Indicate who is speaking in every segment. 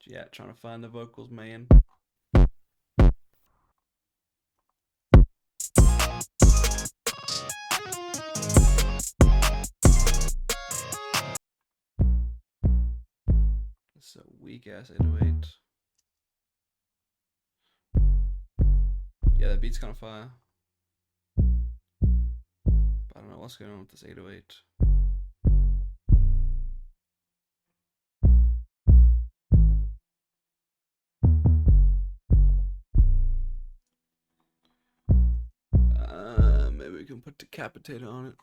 Speaker 1: Yeah, trying to find the vocals, man. It's a weak ass 808. Yeah, that beat's kind of fire. But I don't know what's going on with this 808. Maybe we can put Decapitator on it.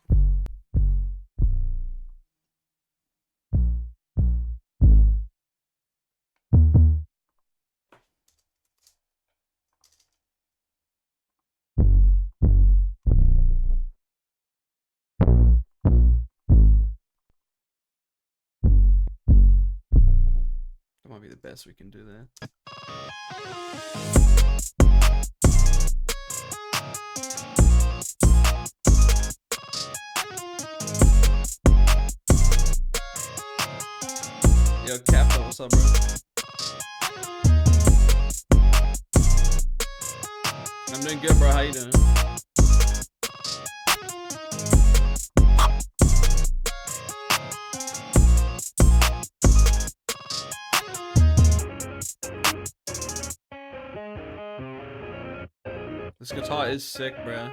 Speaker 1: That might be the best we can do there. Yo, Capo, what's up, bro? I'm doing good, bro. How you doing? This guitar is sick, bro.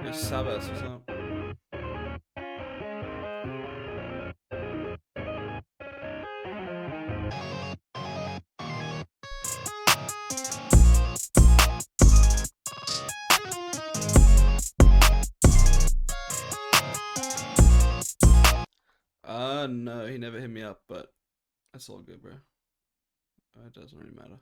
Speaker 1: Yo, Sabbath, what's up? No, he never hit me up, but that's all good, bro. It doesn't really matter.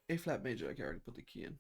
Speaker 1: A flat major, I can already put the key in.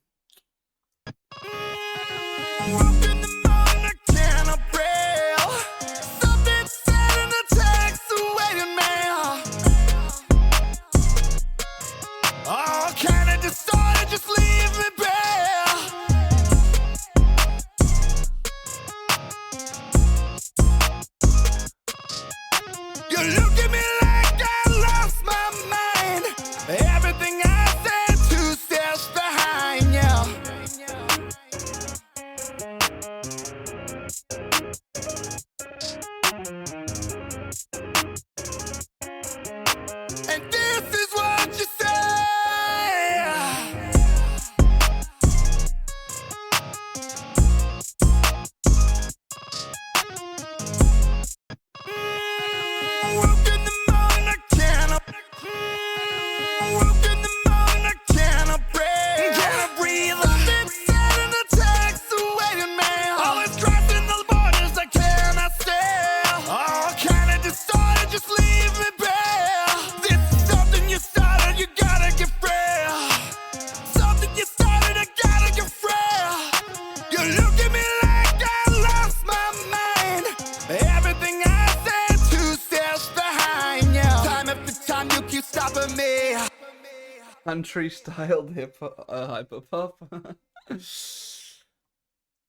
Speaker 1: Country styled hyperpop.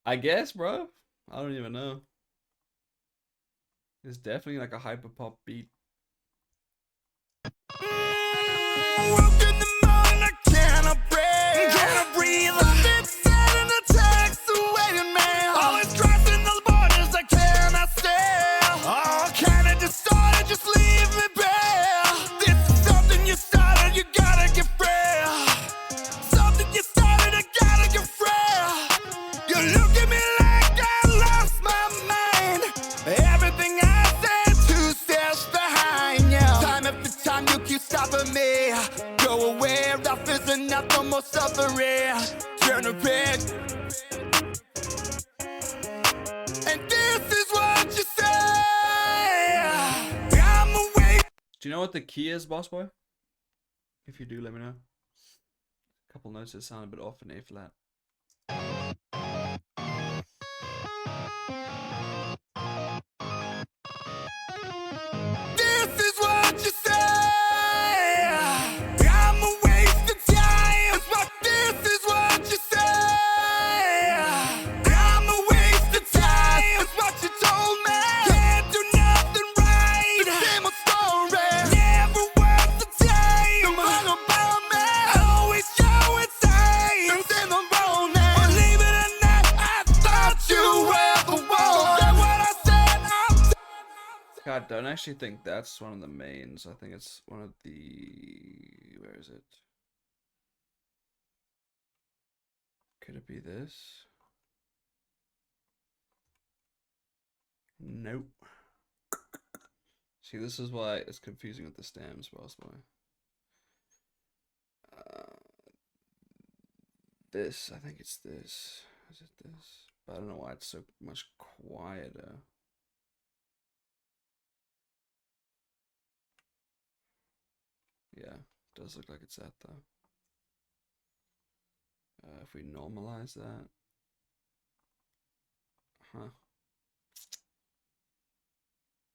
Speaker 1: I guess, bro. I don't even know. It's definitely like a hyperpop beat.
Speaker 2: You look at me like I lost my got the most suffering. Turn the page. And this is what you say. I'm awake.
Speaker 1: Do you know what the key is, boss boy? If you do, let me know. A couple notes that sound a bit off in A flat.
Speaker 2: This is what you say. I'm a waste of time. This is what you say. I'm a waste of time. It's what you told me. Can't do nothing right. The same old story. Never worth the time. Don't run about me. Always show it signs. It's in the wrong man. Believe it or not, I thought you were the one. That's what I said.
Speaker 1: God, I don't actually think that's one of the mains. I think it's one of the... Where is it? Could it be this? Nope. See, this is why it's confusing with the stems, boss boy. This, I think it's this. Is it this? But I don't know why it's so much quieter. Yeah, it does look like it's that though. If we normalize that. Huh.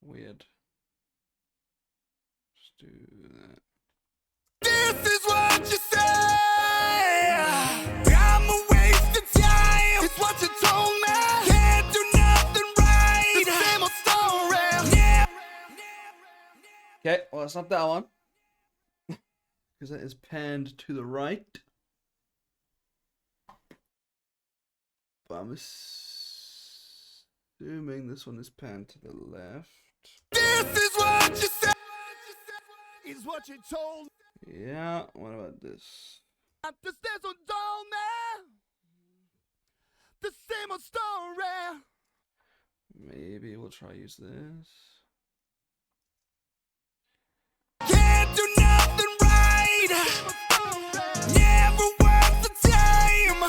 Speaker 1: Weird. Just do that.
Speaker 2: This is what you say. I'm a waste of time. It's what you told me. Can't do nothing right. The same old story. Yeah.
Speaker 1: Okay, well, it's not that one. Because that is panned to the right. But I'm assuming this one is panned to the left.
Speaker 2: This is what you say. Is what you told me.
Speaker 1: Yeah, what about this?
Speaker 2: The same old told me. The same old story.
Speaker 1: Maybe we'll try use this.
Speaker 2: Can't do nothing right. Never worth the time.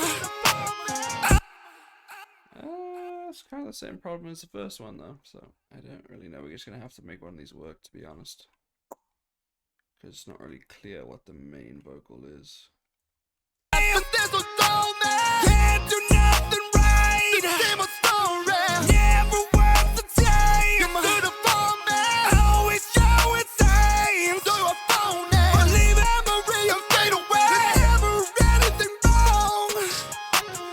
Speaker 1: It's kind of the same problem as the first one though, so I don't really know. We're just gonna have to make one of these work, to be honest, because it's not really clear what the main vocal is.
Speaker 2: Can't do nothing right. The same old story. Never worth the time. To the phone man. Always show it signs. So you're a phone man. Believe memory and fade away. Never anything wrong.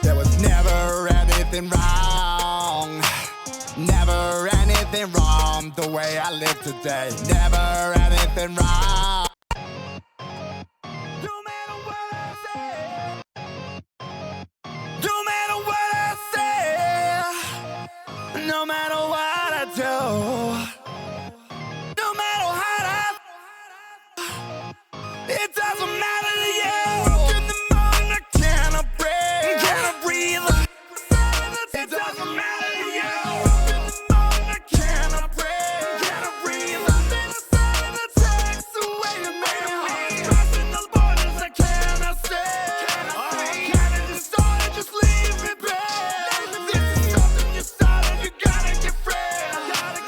Speaker 2: There was never anything wrong. Never anything wrong. The way I live today. Never anything wrong. No matter what I say. No matter what I say, no matter what I do, no matter how it doesn't matter to you. Walk in the morning, I cannot breathe. It doesn't matter to you. Walk in the morning, I cannot breathe. It takes away the memory. Crossing those borders, I cannot say. Kinda distorted, just leave me be. This is something you started, you gotta get free.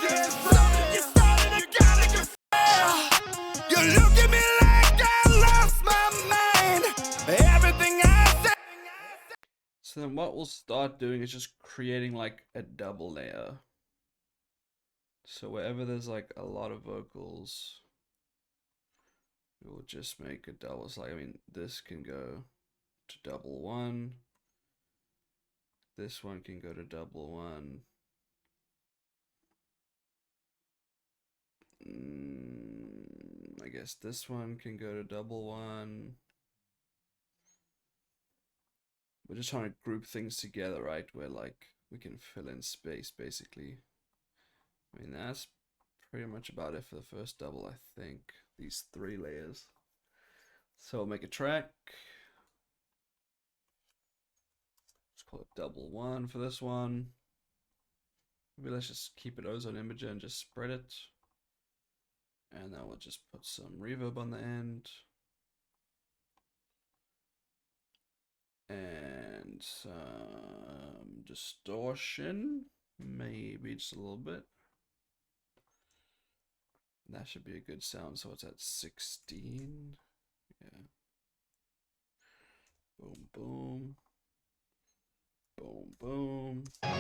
Speaker 2: This is something you started, you gotta get free. You look at me like I lost my mind. Everything I say.
Speaker 1: So then what we'll start doing is just creating like a double layer. So wherever there's like a lot of vocals, we'll just make a double. So like, I mean, this can go to double one. This one can go to double one. I guess this one can go to double one. We're just trying to group things together, right? Where like we can fill in space basically. I mean, that's pretty much about it for the first double, I think. These 3 layers. So we'll make a track. Let's call it double one for this one. Maybe let's just keep it ozone imager and just spread it. And then we'll just put some reverb on the end. And some distortion, maybe just a little bit. That should be a good sound. So it's at 16. Yeah. Boom, boom. Boom, boom.
Speaker 2: No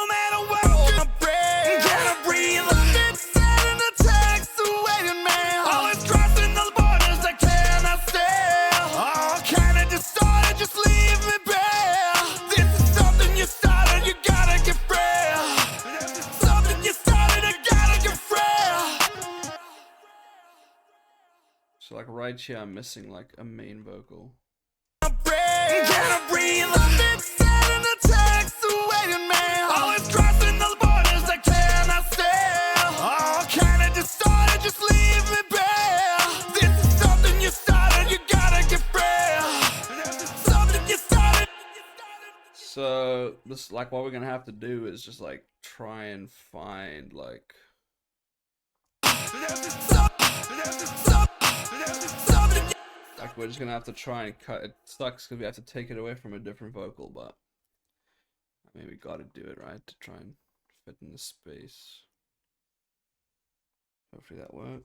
Speaker 2: matter what, I'm breathe, gotta breathe. It's an attack, so waiting, man. Always crossing those borders I cannot stand. All kind of distorted, just leave me bare. This is something you started, you gotta get frail. Something you started, I gotta get frail.
Speaker 1: So like right here, I'm missing like a main vocal.
Speaker 2: Gotta breathe. It's an attack, so waiting, man. Always crossing those borders I cannot stand. All kind of distorted, just leave me bare. This is something you started, you gotta get frail. Something you started.
Speaker 1: So this, like, what we're gonna have to do is just like try and find like we're just gonna have to try and cut. It sucks because we have to take it away from a different vocal, but I mean we gotta do it, right, to try and fit in the space. Hopefully that works.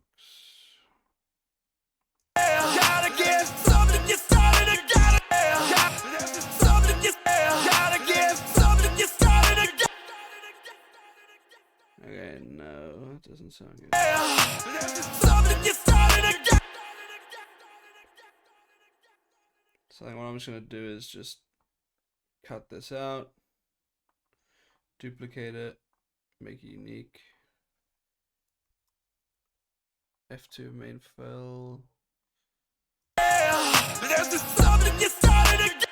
Speaker 2: Gotta get something you started, something you gotta get something you started.
Speaker 1: Okay, no, that doesn't sound good.
Speaker 2: Something you started.
Speaker 1: So I think what I'm just gonna do is just cut this out, duplicate it, make it unique. F2 main file.
Speaker 2: There's just something you started.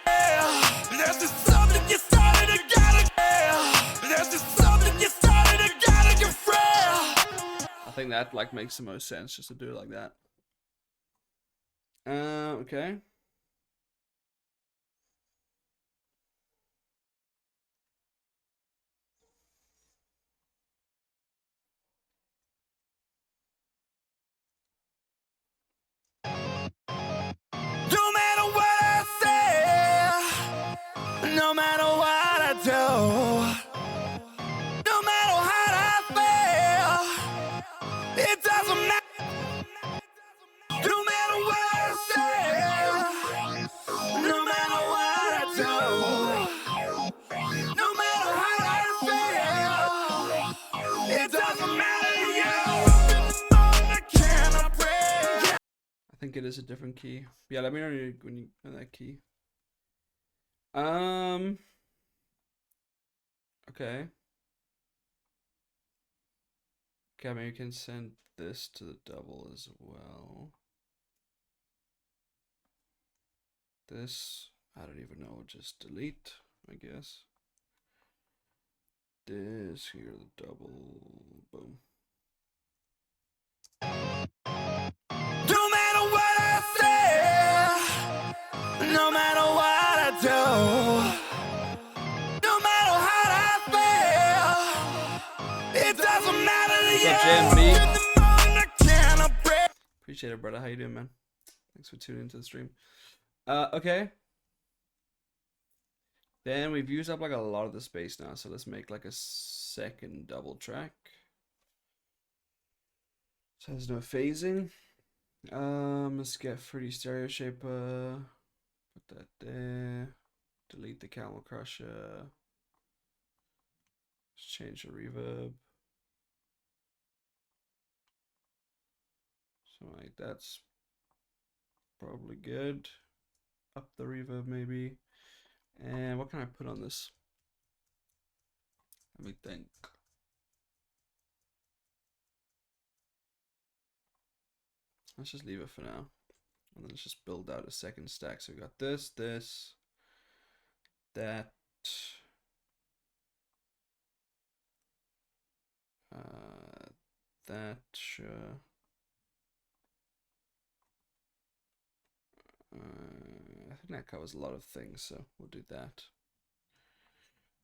Speaker 2: There's just something you started. There's just something you started. Gotta get frail.
Speaker 1: I think that like makes the most sense just to do it like that. Okay.
Speaker 2: No matter what I say, no matter what I do, no matter how I feel, it doesn't matter. No matter what I say, no matter what I do, no matter how I feel, it doesn't matter to you. I cannot break.
Speaker 1: I think it is a different key. Yeah, let me know when you know that key. Okay. Okay, maybe you can send this to the double as well. This, I don't even know, just delete, I guess. This, here, the double, boom.
Speaker 2: No matter what I say, no matter what I do, no matter how I feel, it doesn't matter to
Speaker 1: What's
Speaker 2: you.
Speaker 1: up, JMB?
Speaker 2: In the morning, I cannot break.
Speaker 1: Appreciate it, brother. How you doing, man? Thanks for tuning into the stream. Okay. Then we've used up like a lot of the space now, so let's make like a second double track. So there's no phasing. Let's get Fruity Stereo Shaper. Put that there. Delete the Camel Crusher. Let's change the reverb. So like that's probably good. Up the reverb maybe. And what can I put on this? Let me think. Let's just leave it for now. And then let's just build out a second stack. So we got this, that, that, sure. I think that covers a lot of things, so we'll do that.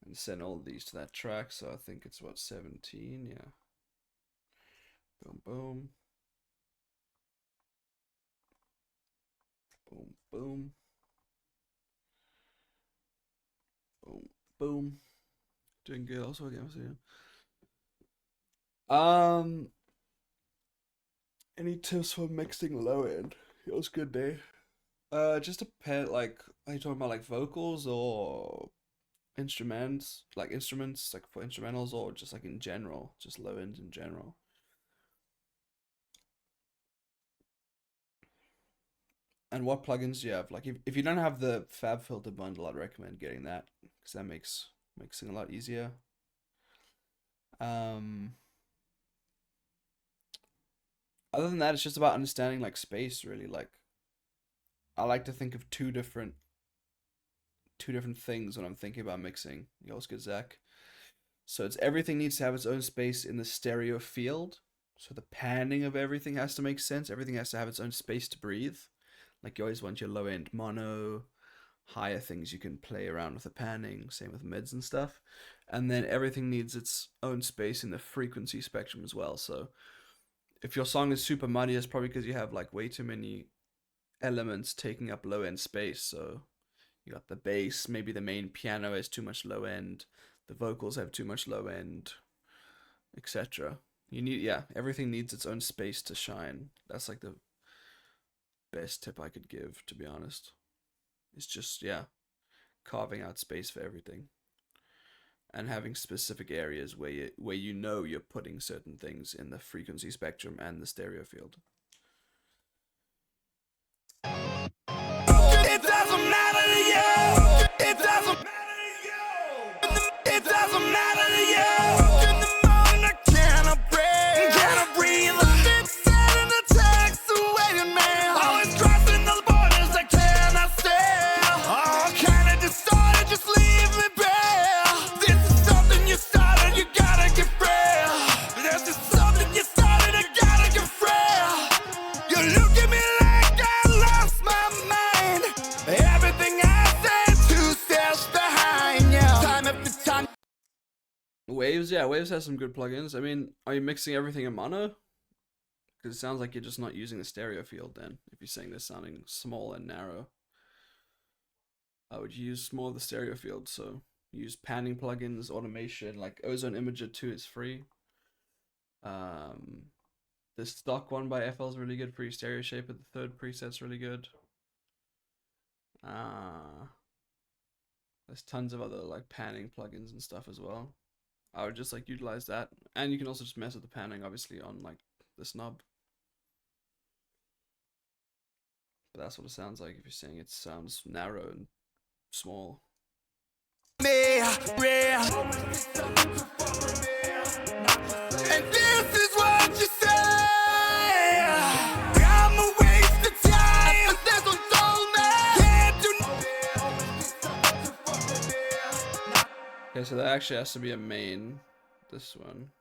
Speaker 1: And send all these to that track, so I think it's what, 17, yeah. Boom, boom. Boom, boom. Boom. Doing good. Also, again, so yeah. Any tips for mixing low end? It was good day. Just a pair. Like, are you talking about like vocals or instruments? Like instruments, like for instrumentals, or just like in general, just low end in general. And what plugins do you have? Like, if you don't have the Fab Filter bundle, I'd recommend getting that because that makes mixing a lot easier. Um, Other than that, it's just about understanding like space, really. Like, I like to think of two different things when I'm thinking about mixing. Yours good, Zach. So it's everything needs to have its own space in the stereo field. So the panning of everything has to make sense. Everything has to have its own space to breathe. Like you always want your low end mono, higher things you can play around with the panning, same with mids and stuff. And then everything needs its own space in the frequency spectrum as well. So if your song is super muddy, it's probably because you have like way too many elements taking up low end space. So you got the bass, maybe the main piano has too much low end, the vocals have too much low end, etc. You need, yeah, everything needs its own space to shine. That's like the best tip I could give, to be honest. It's just, yeah, carving out space for everything and having specific areas where you know you're putting certain things in the frequency spectrum and the stereo field.
Speaker 2: It doesn't matter to you. It doesn't matter to you. It doesn't matter to you. In the morning I cannot breathe. Cannot breathe. It's sending the text away to me. Always crossing those borders I cannot stay. Oh, kinda distorted, just leave me be. This is something you started, you gotta get free. This is something you started, I gotta get free. You look at me like I lost my mind. Everything I said, 2 steps behind you. Time after time.
Speaker 1: Waves, yeah, Waves has some good plugins. I mean, are you mixing everything in mono? Because it sounds like you're just not using the stereo field then, if you're saying this sounding small and narrow. I would use more of the stereo field, so use panning plugins, automation, like Ozone Imager 2 is free. The stock one by FL is really good for your stereo shape, but the third preset's really good. There's tons of other like panning plugins and stuff as well. I would just like utilize that, and you can also just mess with the panning, obviously, on like the snub. But that's what it sounds like if you're saying it sounds narrow and small.
Speaker 2: Me, real. And this is what you say. I'm a waste of time. But that's what told me. Can't do.
Speaker 1: Okay, so that actually has to be a main. This one.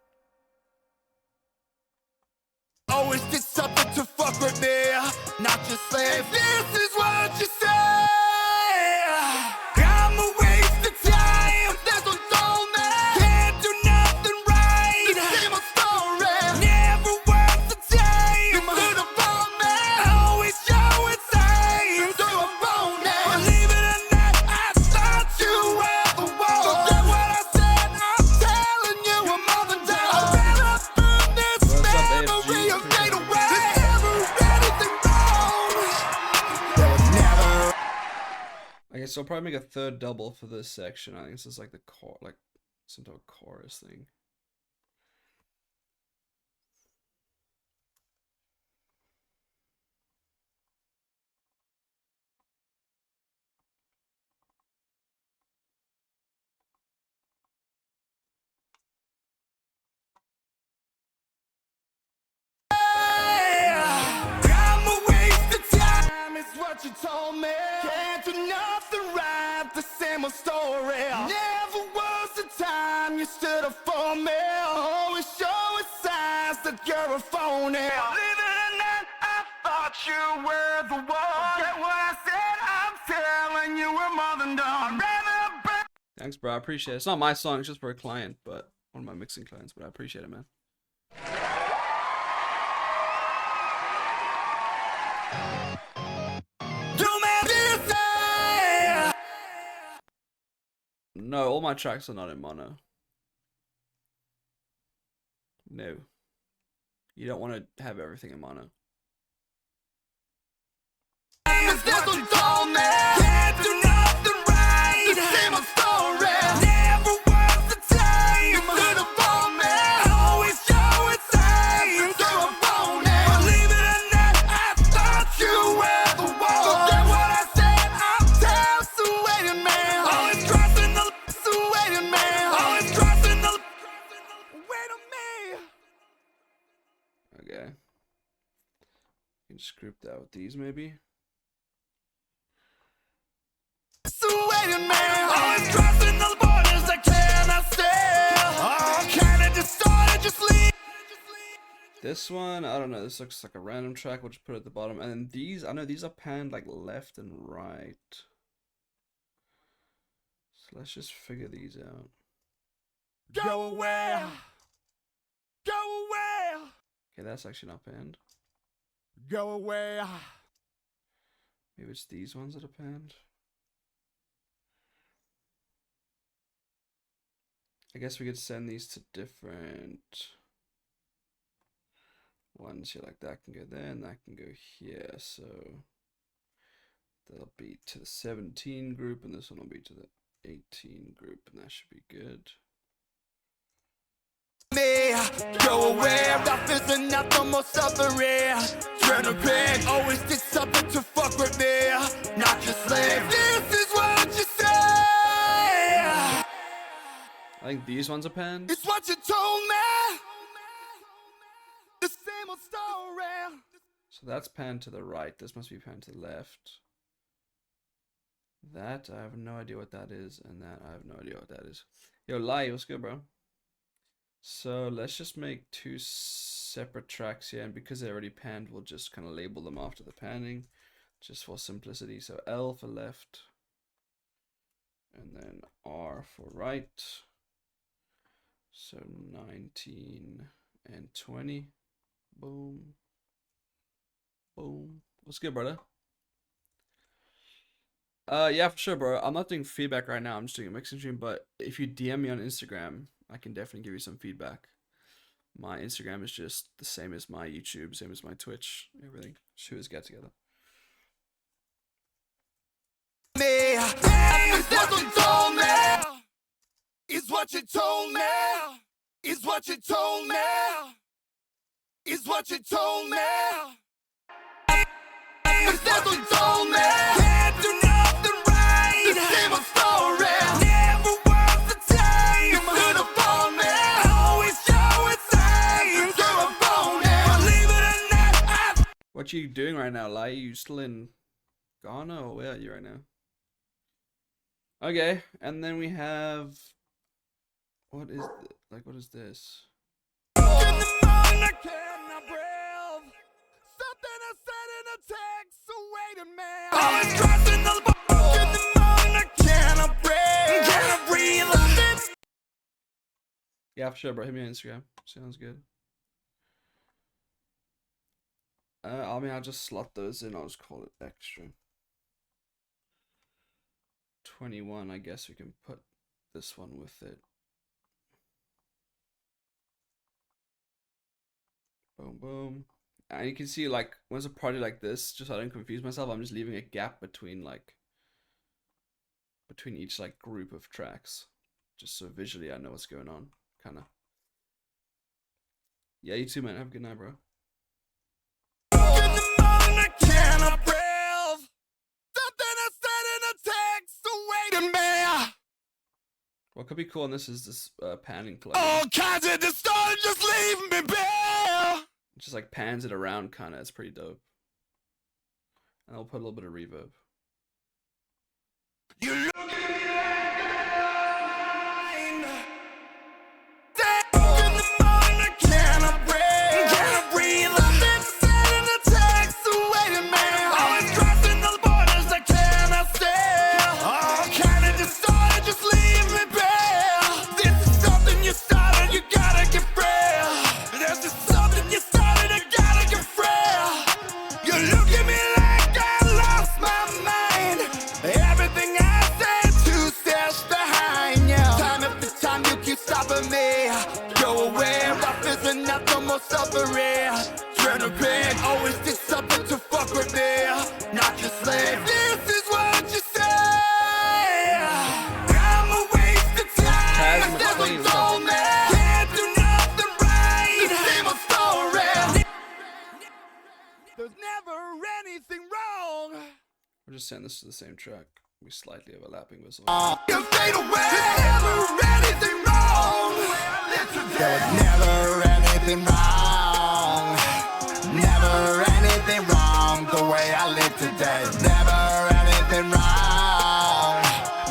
Speaker 2: Always did something to fuck with me. Not just say. And this is what you say. I'm a waste of time. But that's what told me. Can't do nothing right. The same old story. Never worth the time. You could have found me. Always show it signs. Do a phone now. Believe it or not, I thought you were the one. Forget what I said. I'm telling you, I'm more than done. I'd rather burn this
Speaker 1: What's up,
Speaker 2: memory
Speaker 1: AFG?
Speaker 2: of fade away. There's never anything wrong. There was never.
Speaker 1: Okay, so I'll probably make a third double for this section. I think this is like the core, like some type of chorus thing.
Speaker 2: I'm a waste of time, is what you told me. Can't do nothing right, the same old story. Never was the time you stood up for me. Always show signs that you're a phony. Believe it or not, I thought you were the one. Get what I said, I'm telling you, we're more than done. I'd rather burn.
Speaker 1: Thanks, bro. I appreciate it. It's not my song, it's just for a client, but one of my mixing clients, but I appreciate it, man.
Speaker 2: Do me this.
Speaker 1: No, all my tracks are not in mono. No. You don't want to have everything in mono. Okay. You can just group that with these maybe. This one, I don't know, this looks like a random track, we'll just put it at the bottom. And then these, I know these are panned like left and right. So let's just figure these out.
Speaker 2: Go away! Go away!
Speaker 1: Okay, that's actually not panned.
Speaker 2: Go away!
Speaker 1: Maybe it's these ones that are panned. I guess we could send these to different ones here, like that can go there and that can go here. So that'll be to the 17 group and this one will be to the 18 group, and that should be good.
Speaker 2: Go away, life is nothing more suffering. Turn a pig, always did something to fuck with me. Not your slave, this is what you say.
Speaker 1: I think these ones are panned.
Speaker 2: It's what you told me. The same old story.
Speaker 1: So that's panned to the right. This must be panned to the left. That, I have no idea what that is. And that, I have no idea what that is. Yo, Lai, what's good, bro? So let's just make two separate tracks here. And because they're already panned, we'll just kind of label them after the panning. Just for simplicity. So L for left. And then R for right. So 19 and 20. Boom. Boom. What's good, brother? Yeah, for sure, bro. I'm not doing feedback right now. I'm just doing a mixing stream. But if you DM me on Instagram, I can definitely give you some feedback. My Instagram is just the same as my YouTube, same as my Twitch, everything. Shoot us get together.
Speaker 2: Is what you told me. Is what you told me. Is what you told me. Is what you told me. Can't do nothing right. The same old story. Never was the time. You could have phoned me. Always show it signs. You're a phony. Believe it or not.
Speaker 1: What you doing right now, Lai? You still in Ghana or where are you right now? Okay, and then we have, what is what is this?
Speaker 2: In the morning I cannot breathe. Something I said in a text, so wait a minute. Always crossing the bar. In the morning I cannot breathe. Cannot breathe.
Speaker 1: Yeah, for sure, bro. Hit me on Instagram. Sounds good. I mean, I'll just slot those in. I'll just call it extra. 21, I guess we can put this one with it. Boom, boom. And you can see, like, when it's a project like this, just so I don't confuse myself, I'm just leaving a gap between, like, between each, like, group of tracks. Just so visually I know what's going on, kind of. Yeah, you too, man. Have a good night, bro.
Speaker 2: In the morning I cannot breathe. Something I said in a text, so wait a minute.
Speaker 1: What could be cool on this is this panning plugin.
Speaker 2: All kinds of distortion, just leave me bare.
Speaker 1: It just like pans it around, kind of. It's pretty dope. And I'll put a little bit of reverb.
Speaker 2: You look at me like in the morning I cannot breathe. Cannot breathe. Something said in the text, so wait a minute. Always crossing the borders I cannot stay. All kind of distortion, just leave me bare. This is something you started, you gotta get free. This is something you started, I gotta get free. You look at me like I lost my mind. Everything I say to suffering. Turn a pig, always did something to fuck with me. Not your slave, this is what you say. I'm a waste of time, there's no soul, man. Can't do nothing right, the same old story. There's never anything wrong.
Speaker 1: We're just saying this is the same track. We slightly overlapping with
Speaker 2: You fade away. There's never anything wrong. There was never anything wrong. Never anything wrong. The way I live today. Never anything wrong.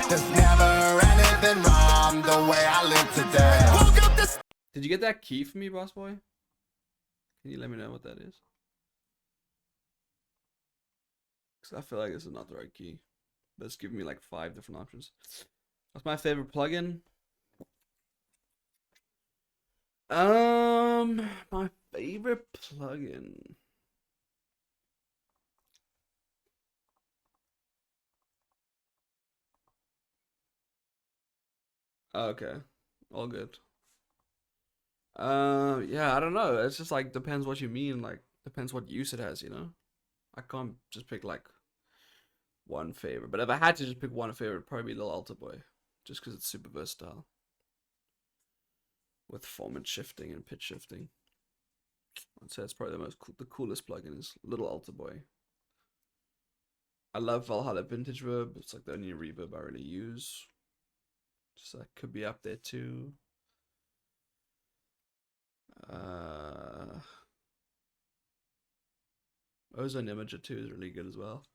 Speaker 2: There's never anything wrong. The way I live today. Woke up this.
Speaker 1: Did you get that key for me, boss boy? Can you let me know what that is? Because I feel like this is not the right key. But it's giving me like 5 different options. What's my favorite plugin? My favorite plugin. Okay, all good. Yeah, I don't know. It's just like depends what you mean. Like depends what use it has. You know, I can't just pick like one favorite. But if I had to just pick one favorite, it'd probably be Little Altar Boy, just because it's super versatile with formant shifting and pitch shifting. I'd say it's probably the coolest plugin is Little Altar Boy. I love Valhalla Vintage Verb. It's like the only reverb I really use. So that could be up there too. Ozone Imager 2 is really good as well.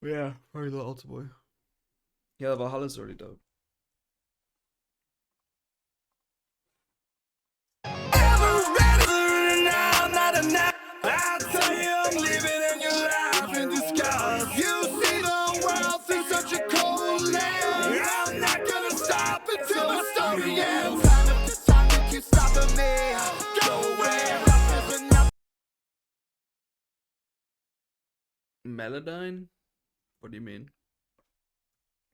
Speaker 1: But yeah, probably the Altar Boy. Yeah, the Valhalla's really dope.
Speaker 2: I'll tell you I'm living in your life in disguise. You see the world through such a cold lens. I'm not gonna stop until my story ends. Time after time you keep stopping me. Go away.
Speaker 1: Melodyne? What do you mean?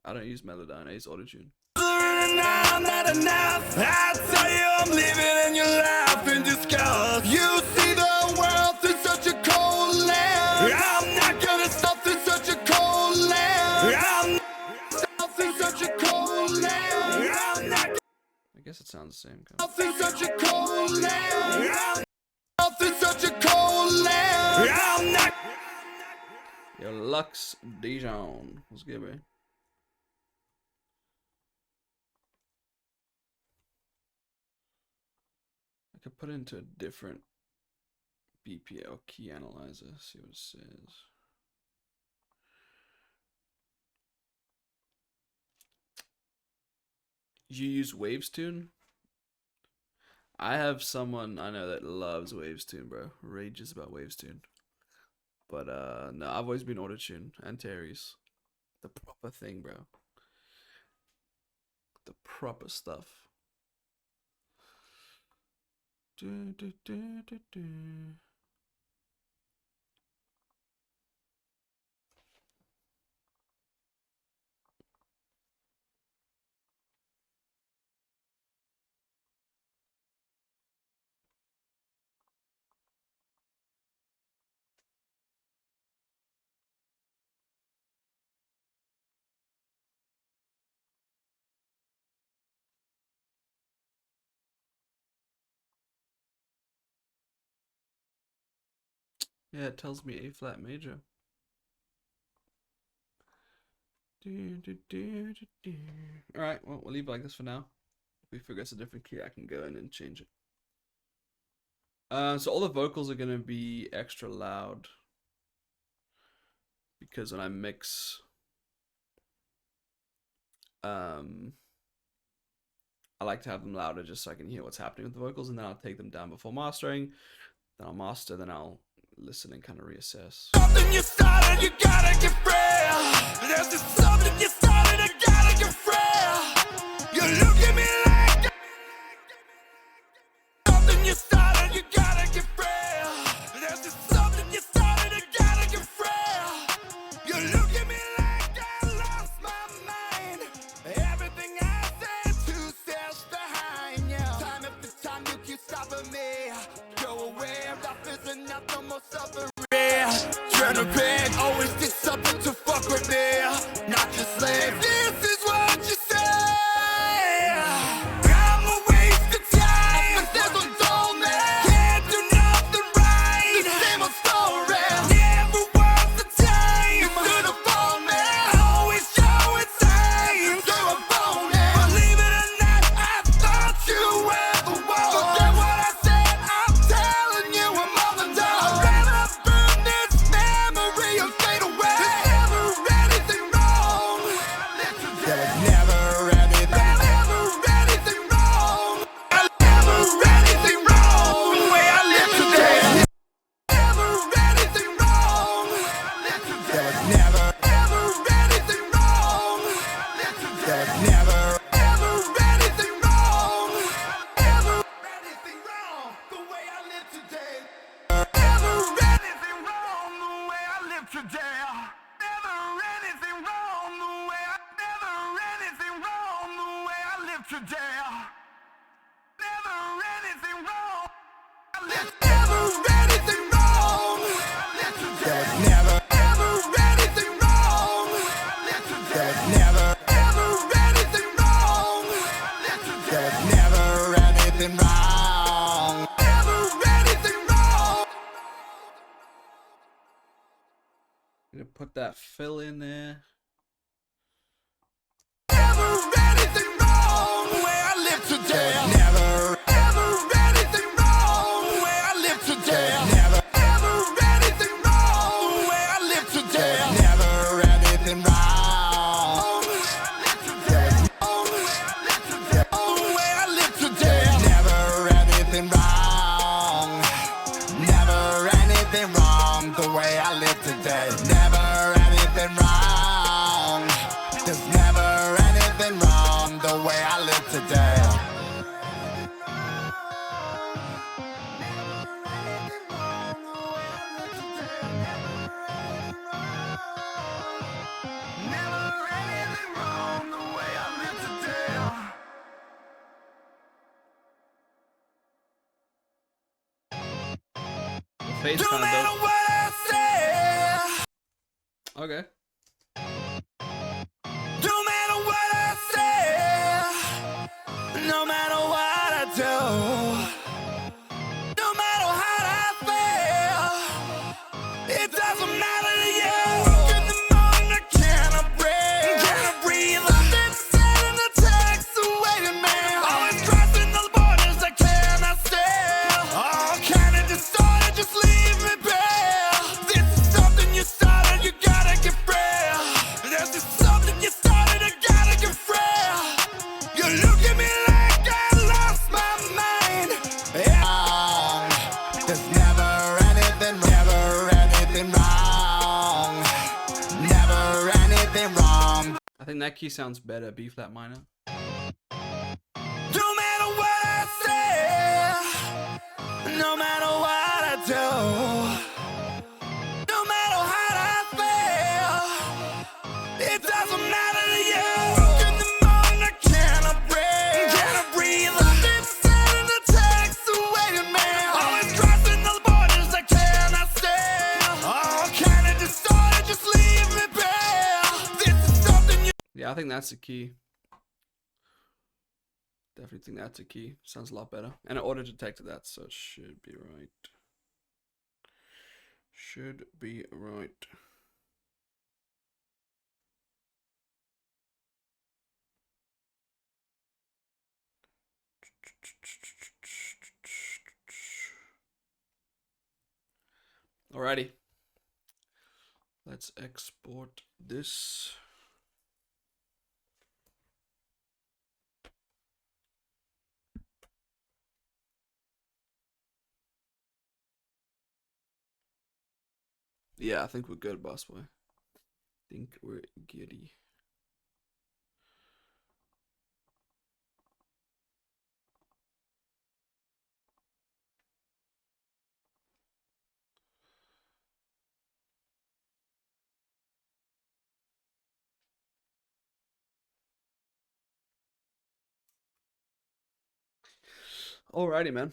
Speaker 1: I don't use Melodyne, I use Autotune.
Speaker 2: Not enough. I tell you I'm living in your life in disguise. You see the world through such a cold lens. I'm not gonna stop through such a cold lens. I'm not stop through such a cold lens. I'm not
Speaker 1: I guess it sounds the same. Kind of.
Speaker 2: through such a cold lens. I'm through such a cold lens. I'm not.
Speaker 1: Yo, Lux Dijon. What's good, man? I could put it into a different BPL key analyzer, see what it says. You use Wavestune? I have someone I know that loves Wavestune, bro. Rages about Wavestune. But no, I've always been Autotune and Terry's. The proper thing, bro. The proper stuff. Do, do, do, do, do. Yeah, it tells me A flat major. Alright, well, we'll leave it like this for now. If we figure it's a different key, I can go in and change it. So all the vocals are going to be extra loud. Because when I mix... I like to have them louder just so I can hear what's happening with the vocals, and then I'll take them down before mastering. Then I'll master, then I'll listen and kind of reassess.
Speaker 2: Something you started, you gotta get frail. There's just something you started, I gotta get frail. You look at me like something you started, you gotta get frail. There's just something you started, I gotta get frail. You look at me like I lost my mind. Everything I said, 2 steps behind you. Time after time, you keep stopping me. today. Never anything wrong. Never anything wrong. There was never ever anything wrong. There was never ever anything wrong. There was never anything wrong. Never anything wrong.
Speaker 1: Gonna put that fill in there.
Speaker 2: Never anything wrong. Where I live today. Never ever anything wrong. Where I live today. Never ever anything wrong. Where I live today. Never anything wrong. Where I live today. Never anything wrong. Never anything wrong. The way I live today. Never anything wrong. There's never anything wrong. The way I live today. Never anything wrong. The way I live today.
Speaker 1: The face
Speaker 2: No
Speaker 1: kind
Speaker 2: matter
Speaker 1: of
Speaker 2: what I say.
Speaker 1: dope. Okay.
Speaker 2: No matter what I say, no matter what I do, no matter how I feel, it doesn't matter to you. Walk in the morning, I cannot breathe. Something said in the text, waiting man. Always crossing those borders I cannot sail. All kind of distorted, just leave me bare. This is something you started, you gotta get frail. This is something you started, I gotta get frail. You look at me like I lost my mind. Yeah. There's never anything wrong. Never anything wrong.
Speaker 1: I think that key sounds better. B flat minor.
Speaker 2: No matter what I say, no matter what I do, no matter how I feel, it doesn't matter to you. Walk in the morning, I cannot breathe. Something said in the text, waiting man. Always crossing those borders I cannot sail. All kind of distorted, just leave me bare. This is something you.
Speaker 1: Yeah, I think that's the key. Definitely think that's a key. Sounds a lot better. And it auto detected that, so it should be right. Should be right. Alrighty. Let's export this. Yeah, I think we're good, boss boy. Think we're giddy. Alrighty, man.